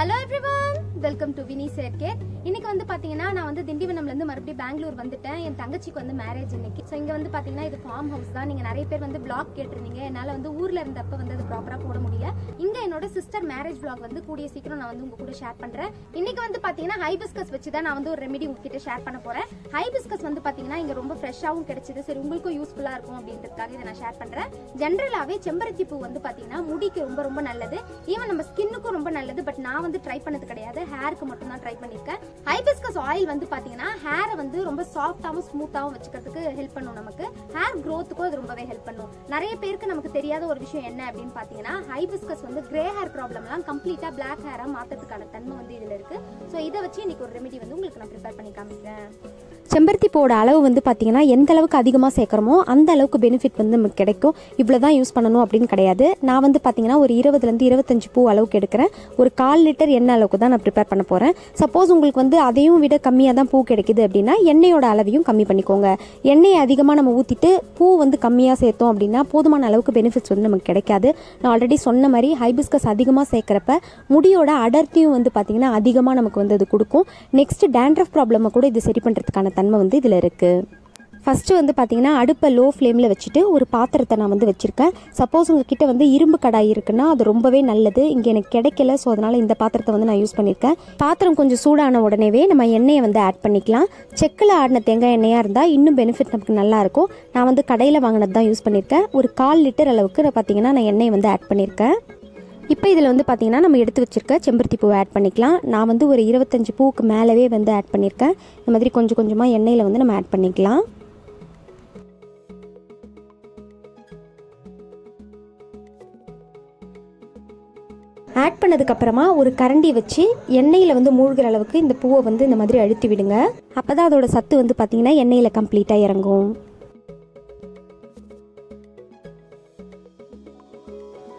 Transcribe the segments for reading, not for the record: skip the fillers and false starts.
Hello everyone, welcome to Vini Care. இன்னைக்கு வந்து பாத்தீங்கன்னா நான் வந்து திண்டிவனம்ல இருந்து மறுபடியும் பெங்களூர் வந்துட்டேன். என் தங்கச்சிக்கு வந்து மேரேஜ் இன்னைக்கு. சோ இங்க வந்து பாத்தீங்கன்னா இது ஃபார்ம் ஹவுஸ் தான். நீங்க நிறைய பேர் வந்து vlog கேட்டிருந்தீங்க. என்னால வந்து ஊர்ல இருந்தப்ப வந்து அது ப்ராப்பரா போட முடியல. இங்க என்னோட சிஸ்டர் மேரேஜ் vlog வந்து கூடிய சீக்கிரம் நான் வந்து உங்க கூட ஷேர் பண்றேன். இன்னைக்கு வந்து பாத்தீங்கன்னா ஹைபிஸ்கஸ் வச்சு தான் நான் வந்து ஒரு ரெமெடி உங்ககிட்ட ஷேர் பண்ண போறேன். ஹைபிஸ்கஸ் வந்து பாத்தீங்கன்னா இங்க ரொம்ப ஃப்ரெஷ்ஷாவும் கிடைச்சது. சரி உங்களுக்கும் யூஸ்ஃபுல்லா இருக்கும் அப்படின்றதுக்காக இதை நான் ஷேர் பண்றேன். ஜெனரலாவே செம்பருத்தி பூ வந்து பாத்தீங்கன்னா முடிக்கு ரொம்ப ரொம்ப நல்லது. ஈவன் நம்ம ஸ்கின்னுக்கும் ரொம்ப நல்லது. பட் நான் வந்து ட்ரை பண்ணது கிடையாது. ஹேருக்கு மட்டும் தான் ட்ரை பண்ணிருக்கேன். ஹைபிஸ்கஸ் ஆயில் வந்து பாத்தீங்கன்னா ஹேரை வந்து ரொம்ப சாஃப்டாவும் ஸ்மூத்தாவும் வச்சுக்கிறதுக்கு ஹெல்ப் பண்ணும். நமக்கு ஹேர் க்ரோத்துக்கும் அது ரொம்பவே ஹெல்ப் பண்ணும். நிறைய பேருக்கு நமக்கு தெரியாத ஒரு விஷயம் என்ன அப்படின்னு பாத்தீங்கன்னா ஹைபிஸ்கஸ் வந்து கிரே ஹேர் ப்ராப்ளம்லாம் கம்ப்ளீட்டா பிளாக் ஹேரா மாத்துறதுக்கான தன்மை வந்து இதுல இருக்கு. சோ இதை வச்சு இன்னைக்கு ஒரு ரெமெடி வந்து உங்களுக்கு நான் ப்ரிப்பேர் பண்ணி காமிக்கிறேன். செம்பருத்தி பூவோட அளவு வந்து பார்த்தீங்கன்னா எந்த அளவுக்கு அதிகமாக சேர்க்குறோமோ அந்த அளவுக்கு பெனிஃபிட் வந்து நமக்கு கிடைக்கும். இவ்வளோ தான் யூஸ் பண்ணணும் அப்படின்னு கிடையாது. நான் வந்து பார்த்தீங்கன்னா ஒரு 20 to 25 பூ அளவுக்கு எடுக்கிறேன். ஒரு 1/4 லிட்டர் எண்ணெய் அளவுக்கு தான் நான் ப்ரிப்பேர் பண்ண போகிறேன். சப்போஸ் உங்களுக்கு வந்து அதையும் விட கம்மியாக தான் பூ கிடைக்குது அப்படின்னா எண்ணெயோட அளவையும் கம்மி பண்ணிக்கோங்க. எண்ணெயை அதிகமாக நம்ம ஊற்றிட்டு பூ வந்து கம்மியாக சேர்த்தோம் அப்படின்னா போதுமான அளவுக்கு பெனிஃபிட்ஸ் வந்து நமக்கு கிடைக்காது. நான் ஆல்ரெடி சொன்ன மாதிரி ஹைபிஸ்கஸ் அதிகமாக சேர்க்குறப்ப முடியோட அடர்த்தியும் வந்து பார்த்தீங்கன்னா அதிகமாக நமக்கு வந்து அது கொடுக்கும். நெக்ஸ்ட் டேண்ட்ரஃப் ப்ராப்ளமை கூட இது சரி பண்ணுறதுக்கான தன்மை வந்து இதில் இருக்குது. ஃபஸ்ட்டு வந்து பார்த்தீங்கன்னா அடுப்பை லோ ஃப்ளேமில் வச்சுட்டு ஒரு பாத்திரத்தை நான் வந்து வச்சுருக்கேன். சப்போஸ் உங்ககிட்ட வந்து இரும்பு கடாய் இருக்குன்னா அது ரொம்பவே நல்லது. இங்கே எனக்கு கிடைக்கல, ஸோ அதனால் இந்த பாத்திரத்தை வந்து நான் யூஸ் பண்ணியிருக்கேன். பாத்திரம் கொஞ்சம் சூடான உடனேவே நம்ம எண்ணெயை வந்து ஆட் பண்ணிக்கலாம். செக்கில் ஆடின தேங்காய் எண்ணெயாக இருந்தால் இன்னும் பெனிஃபிட் நமக்கு நல்லாயிருக்கும். நான் வந்து கடையில் வாங்கினது தான் யூஸ் பண்ணியிருக்கேன். ஒரு 1/4 லிட்டர் அளவுக்கு பார்த்தீங்கன்னா நான் எண்ணெயை வந்து ஆட் பண்ணியிருக்கேன். இப்போ இதில் வந்து பார்த்தீங்கன்னா நம்ம எடுத்து வச்சுருக்க செம்பருத்தி பூவை ஆட் பண்ணிக்கலாம். நான் வந்து ஒரு 25 பூவுக்கு மேலவே வந்து ஆட் பண்ணியிருக்கேன். இந்த மாதிரி கொஞ்சம் கொஞ்சமாக எண்ணெயில் வந்து நம்ம ஆட் பண்ணிக்கலாம். ஆட் பண்ணதுக்கப்புறமா ஒரு கரண்டி வச்சு எண்ணெயில் வந்து மூழ்கிற அளவுக்கு இந்த பூவை வந்து இந்த மாதிரி அழுத்தி விடுங்க. அப்போ தான் அதோட சத்து வந்து பார்த்தீங்கன்னா எண்ணெயில் கம்ப்ளீட்டாக இறங்கும்.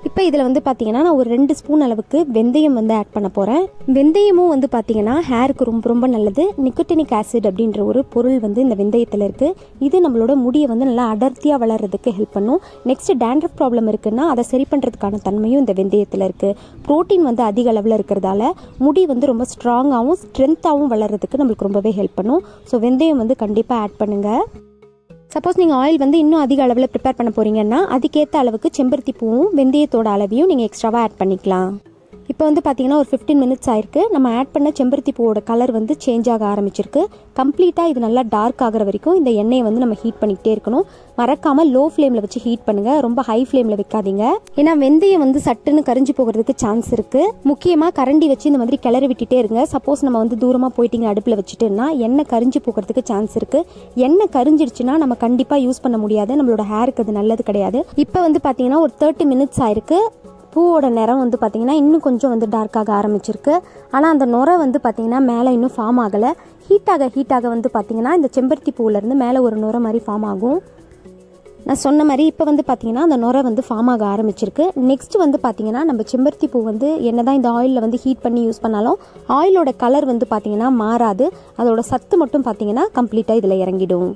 இப்போ இதில் வந்து பார்த்தீங்கன்னா நான் ஒரு 2 ஸ்பூன் அளவுக்கு வெந்தயம் வந்து ஆட் பண்ண போகிறேன். வெந்தயமும் வந்து பார்த்தீங்கன்னா ஹேருக்கு ரொம்ப ரொம்ப நல்லது. நிக்கோட்டினிக் ஆசிட் அப்படின்ற ஒரு பொருள் வந்து இந்த வெந்தயத்தில் இருக்குது. இது நம்மளோட முடியை வந்து நல்லா அடர்த்தியாக வளர்கிறதுக்கு ஹெல்ப் பண்ணும். நெக்ஸ்ட் டேண்ட்ரஃப் ப்ராப்ளம் இருக்குன்னா அதை சரி பண்ணுறதுக்கான தன்மையும் இந்த வெந்தயத்தில் இருக்குது. ப்ரோட்டீன் வந்து அதிக அளவில் இருக்கிறதால முடி வந்து ரொம்ப ஸ்ட்ராங்காகவும் ஸ்ட்ரென்த்தாகவும் வளர்கிறதுக்கு நம்மளுக்கு ரொம்பவே ஹெல்ப் பண்ணும். ஸோ வெந்தயம் வந்து கண்டிப்பாக ஆட் பண்ணுங்கள். சப்போஸ் நீங்கள் ஆயில் வந்து இன்னும் அதிக அளவில் ப்ரிப்பேர் பண்ண போகிறீங்கன்னா அதுக்கேற்ற அளவுக்கு செம்பருத்தி பூவும் வெந்தயத்தோட அளவையும் நீங்கள் எக்ஸ்ட்ராவாக ஆட் பண்ணிக்கலாம். இப்போ வந்து பார்த்தீங்கன்னா ஒரு 15 மினிட்ஸ் ஆயிருக்கு. நம்ம ஆட் பண்ண செம்பருத்தி பூவோட கலர் வந்து சேஞ்ச் ஆக ஆரம்பிச்சிருக்கு. கம்ப்ளீட்டாக இது நல்லா டார்க் ஆகிற வரைக்கும் இந்த எண்ணெயை வந்து நம்ம ஹீட் பண்ணிக்கிட்டே இருக்கணும். மறக்காமல் லோ ஃப்ளேமில் வச்சு ஹீட் பண்ணுங்கள். ரொம்ப ஹை ஃப்ளேமில் வைக்காதீங்க. ஏன்னா வெந்தயம் வந்து சட்டுன்னு கரிஞ்சு போகிறதுக்கு சான்ஸ் இருக்குது. முக்கியமாக கரண்டி வச்சு இந்த மாதிரி கிளறி விட்டுட்டே இருங்க. சப்போஸ் நம்ம வந்து தூரமாக போயிட்டீங்க அடுப்பில் வச்சுட்டுன்னா எண்ணெய் கரிஞ்சு போகிறதுக்கு சான்ஸ் இருக்குது. எண்ணெய் கரிஞ்சிடுச்சுன்னா நம்ம கண்டிப்பாக யூஸ் பண்ண முடியாது. நம்மளோட ஹேருக்கு அது நல்லது கிடையாது. இப்போ வந்து பார்த்தீங்கன்னா ஒரு 30 மினிட்ஸ் ஆயிருக்கு. பூவோட நிறம் வந்து பார்த்தீங்கன்னா இன்னும் கொஞ்சம் வந்து டார்க்காக ஆரம்பிச்சிருக்கு. ஆனால் அந்த நுரை வந்து பார்த்தீங்கன்னா மேலே இன்னும் ஃபார்ம் ஆகலை. ஹீட்டாக வந்து பார்த்தீங்கன்னா இந்த செம்பருத்தி பூவிலேருந்து மேலே ஒரு நுரை மாதிரி ஃபார்ம் ஆகும். நான் சொன்ன மாதிரி இப்போ வந்து பார்த்தீங்கன்னா அந்த நுரை வந்து ஃபார்ம் ஆக ஆரம்பிச்சிருக்கு. நெக்ஸ்ட் வந்து பார்த்தீங்கன்னா நம்ம செம்பருத்தி பூ வந்து என்னதான் இந்த ஆயிலில் வந்து ஹீட் பண்ணி யூஸ் பண்ணாலும் ஆயிலோட கலர் வந்து பார்த்தீங்கன்னா மாறாது. அதோட சத்து மட்டும் பார்த்தீங்கன்னா கம்ப்ளீட்டாக இதில் இறங்கிடும்.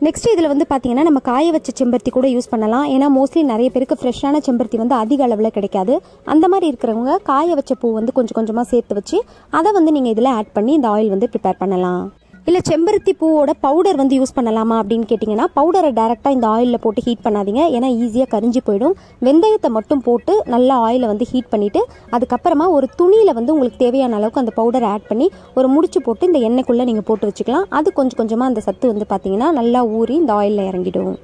நெக்ஸ்ட் இதில் வந்து பார்த்தீங்கன்னா நம்ம காய வச்ச செம்பருத்தி கூட யூஸ் பண்ணலாம். ஏன்னா மோஸ்ட்லி நிறைய பேருக்கு ஃப்ரெஷ்ஷான செம்பருத்தி வந்து அதிக அளவில் கிடைக்காது. அந்த மாதிரி இருக்கிறவங்க காய வச்ச பூ வந்து கொஞ்சம் கொஞ்சமாக சேர்த்து வச்சு அதை வந்து நீங்கள் இதில் ஆட் பண்ணி இந்த ஆயில் வந்து ப்ரிப்பேர் பண்ணலாம். இல்லை செம்பருத்தி பூவோட பவுடர் வந்து யூஸ் பண்ணலாமா அப்படின்னு கேட்டிங்கன்னா பவுடரை டேரெக்டாக இந்த ஆயிலில் போட்டு ஹீட் பண்ணாதீங்க. ஏன்னா ஈஸியாக கரிஞ்சு போயிடும். வெந்தயத்தை மட்டும் போட்டு நல்லா ஆயிலை வந்து ஹீட் பண்ணிவிட்டு அதுக்கப்புறமா ஒரு துணியில் வந்து உங்களுக்கு தேவையான அளவுக்கு அந்த பவுடரை ஆட் பண்ணி ஒரு முடிச்சு போட்டு இந்த எண்ணெய்க்குள்ளே நீங்கள் போட்டு வச்சுக்கலாம். அது கொஞ்சம் கொஞ்சமாக அந்த சத்து வந்து பார்த்தீங்கன்னா நல்லா ஊறி இந்த ஆயிலில் இறங்கிடும்.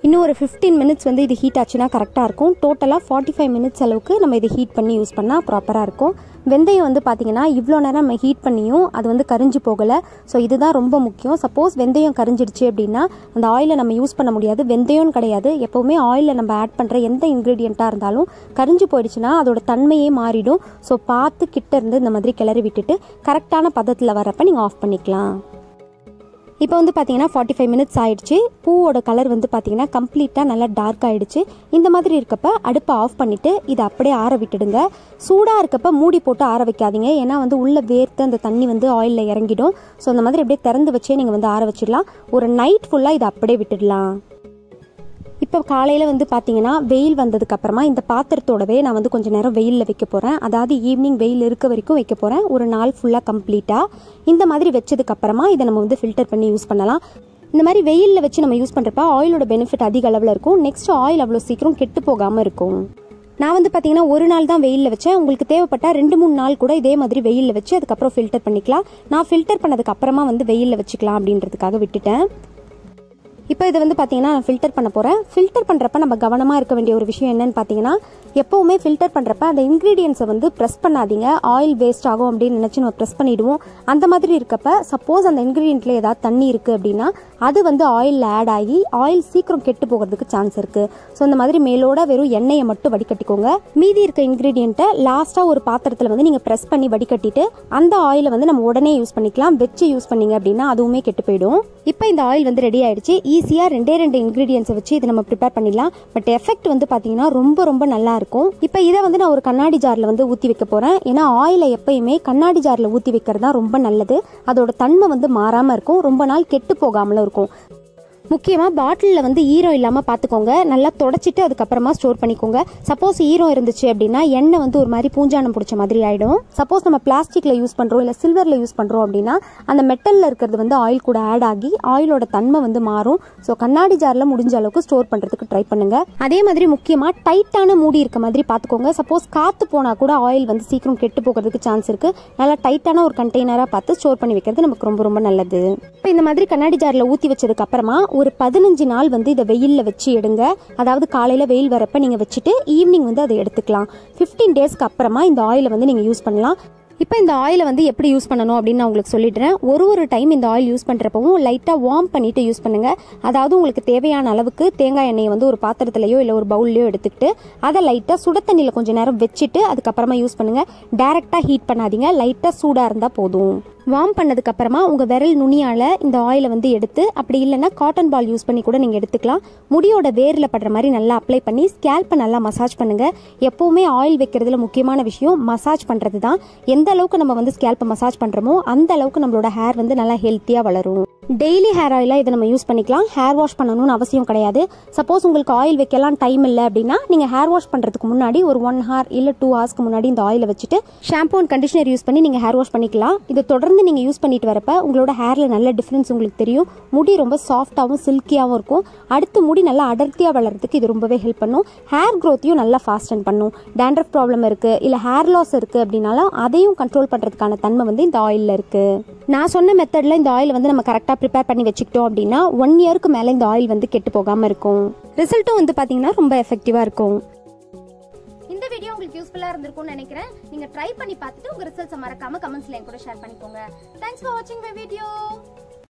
இன்னும் ஒரு 15 மினிட்ஸ் வந்து இது ஹீட் ஆச்சுன்னா கரெக்டாக இருக்கும். டோட்டலாக 45 மினிட்ஸ் அளவுக்கு நம்ம இதை ஹீட் பண்ணி யூஸ் பண்ணால் ப்ராப்பராக இருக்கும். வெந்தயம் வந்து பார்த்தீங்கன்னா இவ்வளோ நேரம் நம்ம ஹீட் பண்ணியும் அது வந்து கரிஞ்சு போகலை. ஸோ இதுதான் ரொம்ப முக்கியம். சப்போஸ் வெந்தயம் கரிஞ்சிடுச்சு அப்படின்னா அந்த ஆயிலை நம்ம யூஸ் பண்ண முடியாது. வெந்தயம்னு கிடையாது, எப்போவுமே ஆயிலில் நம்ம ஆட் பண்ணுற எந்த இன்க்ரீடியண்ட்டாக இருந்தாலும் கரிஞ்சு போயிடுச்சுன்னா அதோட தன்மையே மாறிடும். ஸோ பார்த்து கிட்ட இருந்து இந்த மாதிரி கிளறி விட்டுட்டு கரெக்டான பதத்தில் வரப்போ நீங்கள் ஆஃப் பண்ணிக்கலாம். இப்போ வந்து பார்த்தீங்கன்னா 45 மினிட்ஸ் ஆயிடுச்சு. பூவோட கலர் வந்து பார்த்தீங்கன்னா கம்ப்ளீட்டாக நல்லா டார்க் ஆகிடுச்சு. இந்த மாதிரி இருக்கப்ப அடுப்பை ஆஃப் பண்ணிவிட்டு இதை அப்படியே ஆற விட்டுடுங்க. சூடாக இருக்கப்ப மூடி போட்டு ஆற வைக்காதீங்க. ஏன்னா வந்து உள்ளே வேர்த்து அந்த தண்ணி வந்து ஆயிலில் இறங்கிடும். ஸோ அந்த மாதிரி அப்படியே திறந்து வச்சே நீங்கள் வந்து ஆற வச்சிடலாம். ஒரு நைட் ஃபுல்லாக இதை அப்படியே விட்டுடலாம். இப்போ காலையில் வந்து பார்த்தீங்கன்னா வெயில் வந்ததுக்கு அப்புறமா இந்த பாத்திரத்தோடவே நான் வந்து கொஞ்சம் நேரம் வெயிலில் வைக்க போகிறேன். அதாவது ஈவினிங் வெயில் இருக்க வரைக்கும் வைக்க போகிறேன், ஒரு நாள் ஃபுல்லாக கம்ப்ளீட்டாக. இந்த மாதிரி வச்சதுக்கு அப்புறமா இதை நம்ம வந்து ஃபில்டர் பண்ணி யூஸ் பண்ணலாம். இந்த மாதிரி வெயிலில் வச்சு நம்ம யூஸ் பண்ணுறப்ப ஆயிலோட பெனிஃபிட் அதிக அளவில் இருக்கும். நெக்ஸ்ட் ஆயில் அவ்வளோ சீக்கிரம் கெட்டு போகாமல் இருக்கும். நான் வந்து பார்த்தீங்கன்னா ஒரு நாள் தான் வெயிலில் வச்சேன். உங்களுக்கு தேவைப்பட்டா 2-3 நாள் கூட இதே மாதிரி வெயிலில் வச்சு அதுக்கப்புறம் ஃபில்டர் பண்ணிக்கலாம். நான் ஃபில்டர் பண்ணதுக்கு அப்புறமா வந்து வெயிலில் வச்சுக்கலாம் அப்படின்றதுக்காக விட்டுட்டேன். இப்போ இதை வந்து பார்த்தீங்கன்னா நான் ஃபில்டர் பண்ண போகிறேன். ஃபில்டர் பண்ணுறப்ப நம்ம கவனமாக இருக்க வேண்டிய ஒரு விஷயம் என்னன்னு பார்த்தீங்கன்னா, எப்போவுமே ஃபில்டர் பண்ணுறப்ப அந்த இன்க்ரீடியன்ஸை வந்து ப்ரெஸ் பண்ணாதீங்க. ஆயில் வேஸ்ட் ஆகும் அப்படின்னு நினச்சி நம்ம ப்ரெஸ் பண்ணிவிடுவோம். அந்த மாதிரி இருக்கப்ப சப்போஸ் அந்த இன்க்ரீடியன்ட்ல ஏதாவது தண்ணி இருக்குது அப்படின்னா அது வந்து ஆயிலில் ஆட் ஆகி ஆயில் சீக்கிரம் கெட்டு போகிறதுக்கு சான்ஸ் இருக்குது. ஸோ இந்த மாதிரி மேலோட வெறும் எண்ணெயை மட்டும் வடிகட்டிக்கோங்க. மீதி இருக்க இன்க்ரீடியண்ட்டை லாஸ்ட்டாக ஒரு பாத்திரத்தில் வந்து நீங்கள் ப்ரெஸ் பண்ணி வடிகட்டிட்டு அந்த ஆயிலை வந்து நம்ம உடனே யூஸ் பண்ணிக்கலாம். வச்சு யூஸ் பண்ணீங்க அப்படின்னா அதுவுமே கெட்டு போயிடும். இப்போ இந்த ஆயில் வந்து ரெடி ஆயிடுச்சு. ஈஸியாக 2 இன்க்ரீடியன்ஸை வச்சு இதை நம்ம ப்ரிப்பேர் பண்ணிடலாம். பட் எஃபெக்ட் வந்து பார்த்தீங்கன்னா ரொம்ப ரொம்ப நல்லா இருக்கும். இப்போ இதை வந்து நான் ஒரு கண்ணாடி ஜாரில் வந்து ஊற்றி வைக்க போகிறேன். ஏன்னா ஆயிலை எப்பயுமே கண்ணாடி ஜாரில் ஊற்றி வைக்கிறது தான் ரொம்ப நல்லது. அதோட தன்மை வந்து மாறாமல் இருக்கும், ரொம்ப நாள் கெட்டு போகாமலும் இருக்கும். முக்கியமாக பாட்டிலில் வந்து ஈரம் இல்லாமல் பார்த்துக்கோங்க. நல்லா தொடச்சிட்டு அதுக்கப்புறமா ஸ்டோர் பண்ணிக்கோங்க. சப்போஸ் ஈரம் இருந்துச்சு அப்படின்னா எண்ணெய் வந்து ஒரு மாதிரி பூஞ்சானம் பிடிச்ச மாதிரி ஆகிடும். சப்போஸ் நம்ம பிளாஸ்டிக்கில் யூஸ் பண்ணுறோம் இல்லை சில்வரில் யூஸ் பண்ணுறோம் அப்படின்னா அந்த மெட்டலில் இருக்கிறது வந்து ஆயில் கூட ஆட் ஆகி ஆயிலோட தன்மை வந்து மாறும். ஸோ கண்ணாடி ஜாரில் முடிஞ்ச அளவுக்கு ஸ்டோர் பண்ணுறதுக்கு ட்ரை பண்ணுங்கள். அதே மாதிரி முக்கியமாக டைட்டான மூடி இருக்க மாதிரி பார்த்துக்கோங்க. சப்போஸ் காற்று போனால் கூட ஆயில் வந்து சீக்கிரம் கெட்டு போகிறதுக்கு சான்ஸ் இருக்குது. நல்லா டைட்டான ஒரு கண்டெய்னராக பார்த்து ஸ்டோர் பண்ணி வைக்கிறது நமக்கு ரொம்ப ரொம்ப நல்லது. இப்போ இந்த மாதிரி கண்ணாடி ஜாரில் ஊற்றி வச்சதுக்கு அப்புறமா ஒரு 15 நாள் வந்து இதை வெயிலில் வச்சு எடுங்க. அதாவது காலையில் வெயில் வரப்ப நீங்கள் வச்சுட்டு ஈவினிங் வந்து அதை எடுத்துக்கலாம். 15 டேஸ்க்கு அப்புறமா இந்த ஆயிலை வந்து நீங்கள் யூஸ் பண்ணலாம். இப்போ இந்த ஆயிலை வந்து எப்படி யூஸ் பண்ணணும் அப்படின்னு நான் உங்களுக்கு சொல்லிடுறேன். ஒரு டைம் இந்த ஆயில் யூஸ் பண்ணுறப்பவும் லைட்டாக வார்ம் பண்ணிட்டு யூஸ் பண்ணுங்க. அதாவது உங்களுக்கு தேவையான அளவுக்கு தேங்காய் எண்ணெயை வந்து ஒரு பாத்திரத்திலையோ இல்லை ஒரு பவுல்லையோ எடுத்துக்கிட்டு அதை லைட்டாக சுட தண்ணியில் கொஞ்சம் நேரம் வச்சுட்டு அதுக்கப்புறமா யூஸ் பண்ணுங்க. டைரெக்டாக ஹீட் பண்ணாதீங்க, லைட்டாக சூடாக இருந்தால் போதும். வார்ம் பண்ணதுக்கு அப்புறமா உங்க விரல் நுனியால இந்த ஆயிலை வந்து எடுத்து, அப்படி இல்லைன்னா காட்டன் பால் யூஸ் பண்ணி கூட நீங்க எடுத்துக்கலாம். முடியோட வேர்ல படுற மாதிரி நல்லா அப்ளை பண்ணி ஸ்கேல்பை நல்லா மசாஜ் பண்ணுங்க. எப்பவுமே ஆயில் வைக்கிறதுல முக்கியமான விஷயம் மசாஜ் பண்றது தான். எந்த அளவுக்கு நம்ம வந்து ஸ்கேல்பை மசாஜ் பண்றோமோ அந்த அளவுக்கு நம்மளோட ஹேர் வந்து நல்லா ஹெல்த்தியா வளரும். டெய்லி ஹேர் ஆயிலா இதை நம்ம யூஸ் பண்ணிக்கலாம். ஹேர் வாஷ் பண்ணணும்னு அவசியம் கிடையாது. சப்போஸ் உங்களுக்கு ஆயில் வைக்கலாம் டைம் இல்லை அப்படின்னா நீங்க ஹேர் வாஷ் பண்றதுக்கு முன்னாடி ஒரு 1 hour இல்லை 2 hours முன்னாடி இந்த ஆயிலை வச்சுட்டு ஷாம்பு அண்ட் கண்டிஷனர் யூஸ் பண்ணி நீங்க ஹேர் வாஷ் பண்ணிக்கலாம். இதை தொடர்ந்து நீங்க யூஸ் பண்ணிட்டு வரப்ப உங்களோட ஹேர்ல நல்ல டிஃபரன்ஸ் உங்களுக்கு தெரியும். முடி ரொம்ப சாஃப்டாகவும் சில்கியாகவும் இருக்கும். அடுத்து முடி நல்லா அடர்த்தியா வளர்றதுக்கு இது ரொம்பவே ஹெல்ப் பண்ணும். ஹேர் க்ரோத்தையும் நல்லா ஃபாஸ்டன் பண்ணும். டேண்ட்ரஃப் ப்ராப்ளம் இருக்கு இல்லை ஹேர் லாஸ் இருக்கு அப்படின்னாலும் அதையும் கண்ட்ரோல் பண்றதுக்கான தன்மை வந்து இந்த ஆயில்ல இருக்கு. நான் சொன்ன மெத்தட்ல இந்த ஆயில் வந்து நம்ம கரெக்டா ப்ரிப்பேர் பண்ணி வச்சுக்கிட்டோம் அப்படின்னா 1 yearக்கு மேல இந்த ஆயில் வந்து கெட்டு போகாம இருக்கும். ரிசல்ட்டும் வந்து பாத்தீங்கன்னா ரொம்ப எஃபெக்டிவா இருக்கும். இந்த வீடியோ உங்களுக்கு யூஸ்ஃபுல்லா இருந்திருக்கும்னு நினைக்கிறேன். நீங்க ட்ரை பண்ணி பார்த்துட்டு உங்க ரிசல்ட்ஸ் மறக்காம கமெண்ட்ஸ்ல என் கூட ஷேர் பண்ணிக்கோங்க. தேங்க்ஸ் ஃபார் வாட்சிங் மை வீடியோ.